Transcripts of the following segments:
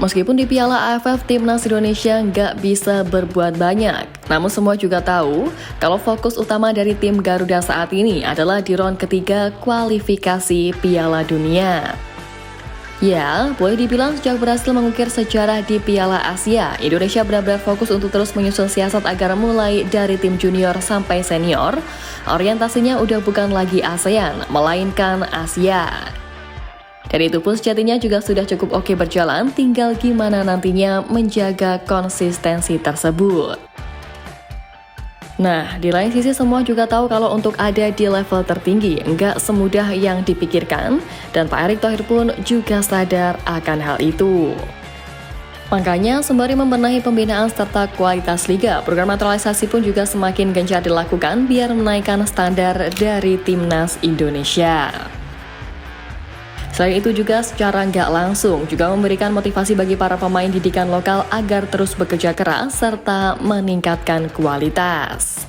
Meskipun di Piala AFF Timnas Indonesia nggak bisa berbuat banyak, namun semua juga tahu kalau fokus utama dari tim Garuda saat ini adalah di round ketiga kualifikasi Piala Dunia. Ya, boleh dibilang sejak berhasil mengukir sejarah di Piala Asia, Indonesia benar-benar fokus untuk terus menyusun siasat agar mulai dari tim junior sampai senior, orientasinya udah bukan lagi ASEAN, melainkan Asia. Dan itu pun sejatinya juga sudah cukup oke berjalan, tinggal gimana nantinya menjaga konsistensi tersebut. Nah, di lain sisi semua juga tahu kalau untuk ada di level tertinggi nggak semudah yang dipikirkan, dan Pak Erick Thohir pun juga sadar akan hal itu. Makanya, sembari membenahi pembinaan serta kualitas liga, program naturalisasi pun juga semakin gencar dilakukan biar menaikkan standar dari Timnas Indonesia. Selain itu juga secara nggak langsung juga memberikan motivasi bagi para pemain didikan lokal agar terus bekerja keras serta meningkatkan kualitas.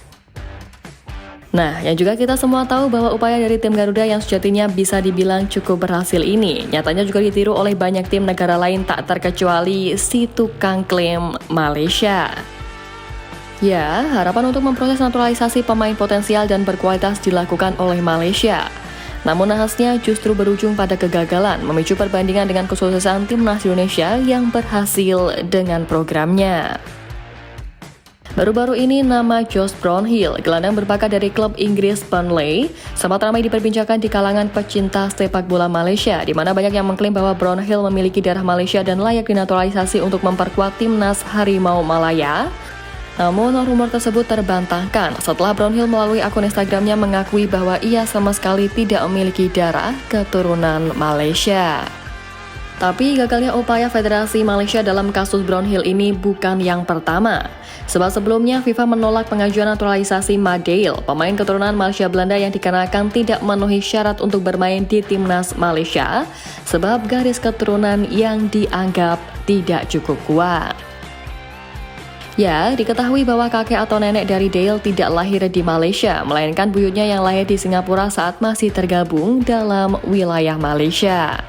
Nah, yang juga kita semua tahu bahwa upaya dari tim Garuda yang sejatinya bisa dibilang cukup berhasil ini, nyatanya juga ditiru oleh banyak tim negara lain tak terkecuali si tukang klaim Malaysia. Ya, harapan untuk memproses naturalisasi pemain potensial dan berkualitas dilakukan oleh Malaysia. Namun nahasnya justru berujung pada kegagalan, memicu perbandingan dengan kesuksesan Timnas Indonesia yang berhasil dengan programnya. Baru-baru ini nama Josh Brownhill, gelandang berbakat dari klub Inggris Burnley, sempat ramai diperbincangkan di kalangan pecinta sepak bola Malaysia, di mana banyak yang mengklaim bahwa Brownhill memiliki darah Malaysia dan layak dinaturalisasi untuk memperkuat Timnas Harimau Malaya. Namun, rumor tersebut terbantahkan setelah Brownhill melalui akun Instagramnya mengakui bahwa ia sama sekali tidak memiliki darah keturunan Malaysia. Tapi gagalnya upaya Federasi Malaysia dalam kasus Brownhill ini bukan yang pertama. Sebab sebelumnya FIFA menolak pengajuan naturalisasi Madeil, pemain keturunan Malaysia Belanda yang dikarenakan tidak memenuhi syarat untuk bermain di Timnas Malaysia, sebab garis keturunan yang dianggap tidak cukup kuat. Ya, diketahui bahwa kakek atau nenek dari Dale tidak lahir di Malaysia, melainkan buyutnya yang lahir di Singapura saat masih tergabung dalam wilayah Malaysia.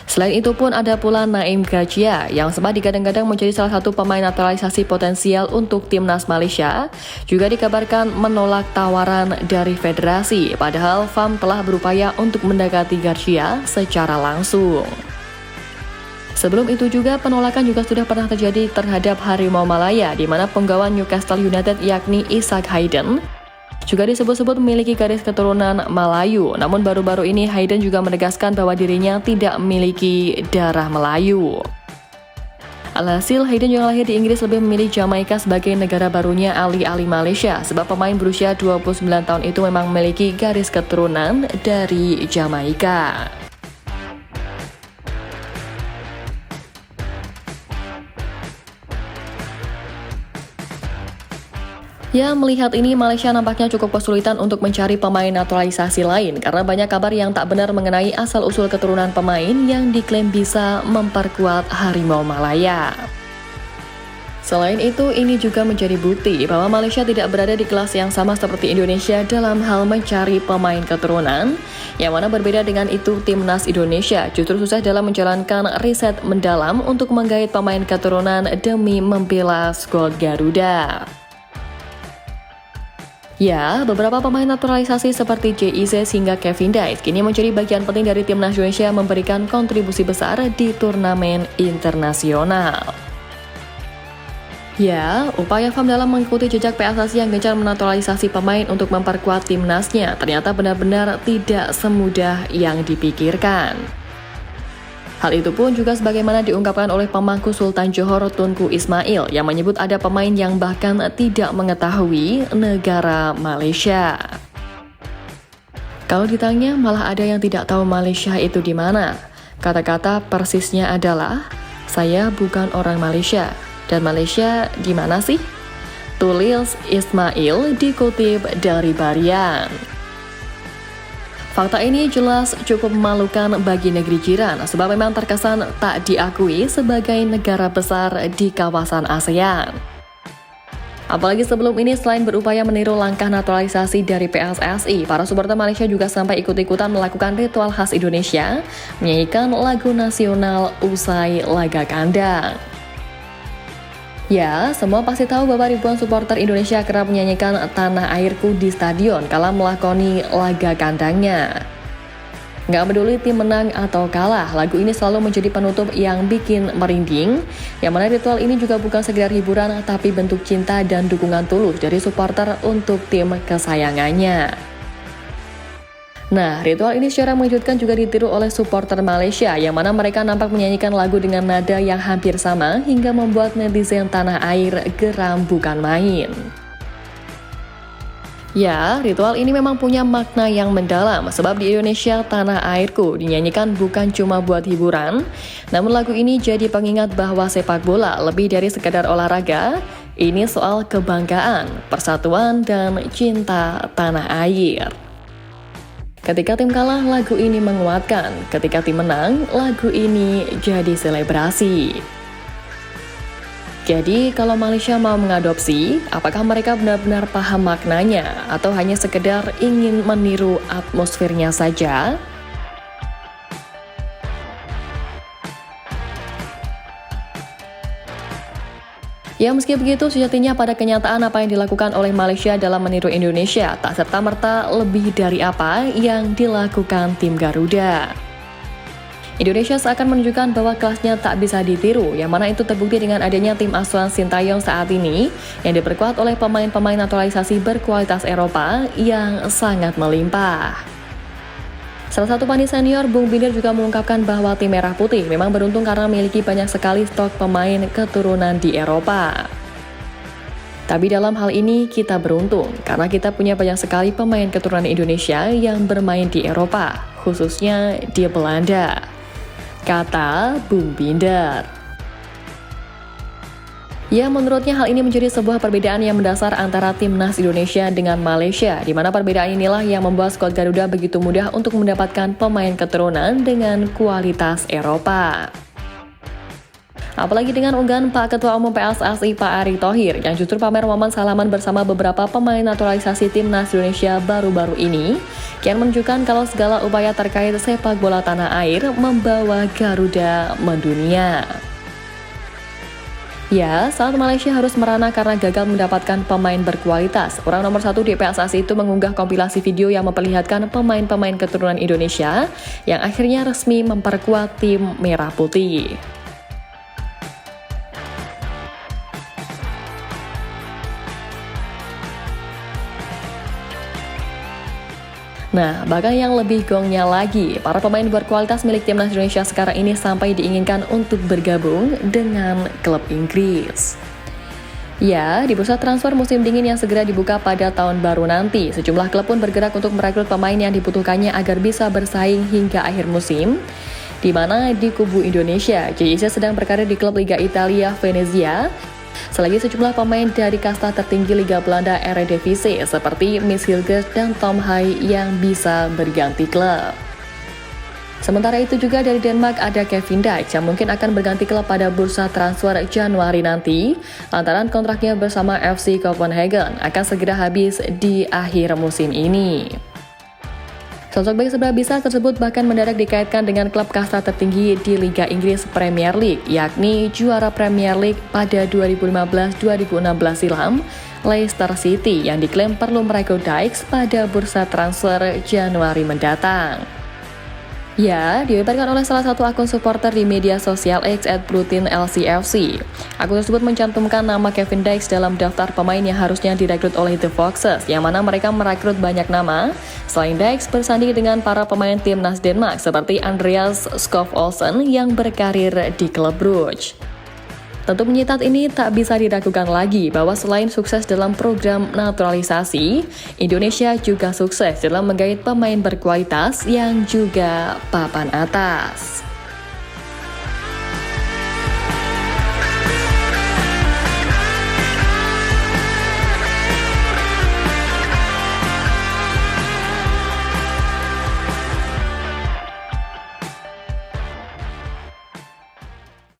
Selain itu pun ada pula Naim Gajia yang sempat digadang-gadang menjadi salah satu pemain naturalisasi potensial untuk Timnas Malaysia, juga dikabarkan menolak tawaran dari federasi, padahal FAM telah berupaya untuk mendekati Gajia secara langsung. Sebelum itu juga penolakan juga sudah pernah terjadi terhadap Harimau Malaya, di mana penggawa Newcastle United yakni Isaac Hayden juga disebut-sebut memiliki garis keturunan Melayu. Namun baru-baru ini Hayden juga menegaskan bahwa dirinya tidak memiliki darah Melayu. Alhasil, Hayden yang lahir di Inggris lebih memilih Jamaika sebagai negara barunya alih-alih Malaysia, sebab pemain berusia 29 tahun itu memang memiliki garis keturunan dari Jamaika. Ya, melihat ini Malaysia nampaknya cukup kesulitan untuk mencari pemain naturalisasi lain karena banyak kabar yang tak benar mengenai asal-usul keturunan pemain yang diklaim bisa memperkuat Harimau Malaya. Selain itu, ini juga menjadi bukti bahwa Malaysia tidak berada di kelas yang sama seperti Indonesia dalam hal mencari pemain keturunan, yang mana berbeda dengan itu Timnas Indonesia justru susah dalam menjalankan riset mendalam untuk menggait pemain keturunan demi membela skuad Garuda. Ya, beberapa pemain naturalisasi seperti JIC hingga Kevin Dice kini menjadi bagian penting dari Timnas Indonesia memberikan kontribusi besar di turnamen internasional. Ya, upaya FAM dalam mengikuti jejak PSSI yang gencar menaturalisasi pemain untuk memperkuat timnasnya ternyata benar-benar tidak semudah yang dipikirkan. Hal itu pun juga sebagaimana diungkapkan oleh pemangku Sultan Johor Tunku Ismail yang menyebut ada pemain yang bahkan tidak mengetahui negara Malaysia. Kalau ditanya malah ada yang tidak tahu Malaysia itu di mana. Kata-kata persisnya adalah, saya bukan orang Malaysia. Dan Malaysia di mana sih? Tulis Ismail dikutip dari Barian. Fakta ini jelas cukup memalukan bagi negeri jiran, sebab memang terkesan tak diakui sebagai negara besar di kawasan ASEAN. Apalagi sebelum ini selain berupaya meniru langkah naturalisasi dari PSSI, para supporter Malaysia juga sampai ikut-ikutan melakukan ritual khas Indonesia, menyanyikan lagu nasional usai laga kandang. Ya, semua pasti tahu bahwa ribuan supporter Indonesia kerap menyanyikan Tanah Airku di stadion kala melakoni laga kandangnya. Nggak peduli tim menang atau kalah, lagu ini selalu menjadi penutup yang bikin merinding. Yang mana ritual ini juga bukan sekedar hiburan, tapi bentuk cinta dan dukungan tulus dari supporter untuk tim kesayangannya. Nah, ritual ini secara mengejutkan juga ditiru oleh supporter Malaysia, yang mana mereka nampak menyanyikan lagu dengan nada yang hampir sama hingga membuat netizen tanah air geram bukan main. Ya, ritual ini memang punya makna yang mendalam, sebab di Indonesia Tanah Airku dinyanyikan bukan cuma buat hiburan, namun lagu ini jadi pengingat bahwa sepak bola lebih dari sekadar olahraga, ini soal kebanggaan, persatuan, dan cinta tanah air. Ketika tim kalah, lagu ini menguatkan, ketika tim menang, lagu ini jadi selebrasi. Jadi, kalau Malaysia mau mengadopsi, apakah mereka benar-benar paham maknanya atau hanya sekedar ingin meniru atmosfernya saja? Ya, meski begitu, sejatinya pada kenyataan apa yang dilakukan oleh Malaysia dalam meniru Indonesia tak serta-merta lebih dari apa yang dilakukan tim Garuda. Indonesia seakan menunjukkan bahwa kelasnya tak bisa ditiru, yang mana itu terbukti dengan adanya tim asuhan Sintayong saat ini, yang diperkuat oleh pemain-pemain naturalisasi berkualitas Eropa yang sangat melimpah. Salah satu pandit senior, Bung Binder juga mengungkapkan bahwa tim Merah Putih memang beruntung karena memiliki banyak sekali stok pemain keturunan di Eropa. Tapi dalam hal ini kita beruntung, karena kita punya banyak sekali pemain keturunan Indonesia yang bermain di Eropa, khususnya di Belanda, kata Bung Binder. Ya, menurutnya hal ini menjadi sebuah perbedaan yang mendasar antara timnas Indonesia dengan Malaysia, di mana perbedaan inilah yang membuat skuad Garuda begitu mudah untuk mendapatkan pemain keturunan dengan kualitas Eropa. Apalagi dengan unggahan Pak Ketua Umum PSSI Pak Erick Thohir yang justru pamer momen salaman bersama beberapa pemain naturalisasi timnas Indonesia baru-baru ini, kian menunjukkan kalau segala upaya terkait sepak bola tanah air membawa Garuda mendunia. Ya, saat Malaysia harus merana karena gagal mendapatkan pemain berkualitas, orang nomor 1 di PSSI itu mengunggah kompilasi video yang memperlihatkan pemain-pemain keturunan Indonesia yang akhirnya resmi memperkuat tim Merah Putih. Nah, bahkan yang lebih gongnya lagi, para pemain berkualitas milik timnas Indonesia sekarang ini sampai diinginkan untuk bergabung dengan klub Inggris. Ya, di bursa transfer musim dingin yang segera dibuka pada tahun baru nanti, sejumlah klub pun bergerak untuk merekrut pemain yang dibutuhkannya agar bisa bersaing hingga akhir musim. Di mana di kubu Indonesia, JIC sedang berkarir di klub Liga Italia Venezia, selagi sejumlah pemain dari kasta tertinggi Liga Belanda Eredivisie seperti Miss Hilgers dan Tom Hai yang bisa berganti klub. Sementara itu juga dari Denmark ada Kevin Dijk yang mungkin akan berganti klub pada bursa transfer Januari nanti, lantaran kontraknya bersama FC Copenhagen akan segera habis di akhir musim ini. Sosok bek sebelah bisa tersebut bahkan mendadak dikaitkan dengan klub kasta tertinggi di Liga Inggris Premier League, yakni juara Premier League pada 2015-2016 silam, Leicester City, yang diklaim perlu merekrut Dijk pada bursa transfer Januari mendatang. Ya, dibeberkan oleh salah satu akun supporter di media sosial X @PlutinLCFC. Akun tersebut mencantumkan nama Kevin Dijk dalam daftar pemain yang harusnya direkrut oleh The Foxes, yang mana mereka merekrut banyak nama. Selain Dijk bersanding dengan para pemain timnas Denmark seperti Andreas Skov Olsen yang berkarir di klub Brugge. Tentu penyitat ini tak bisa diragukan lagi bahwa selain sukses dalam program naturalisasi, Indonesia juga sukses dalam menggait pemain berkualitas yang juga papan atas.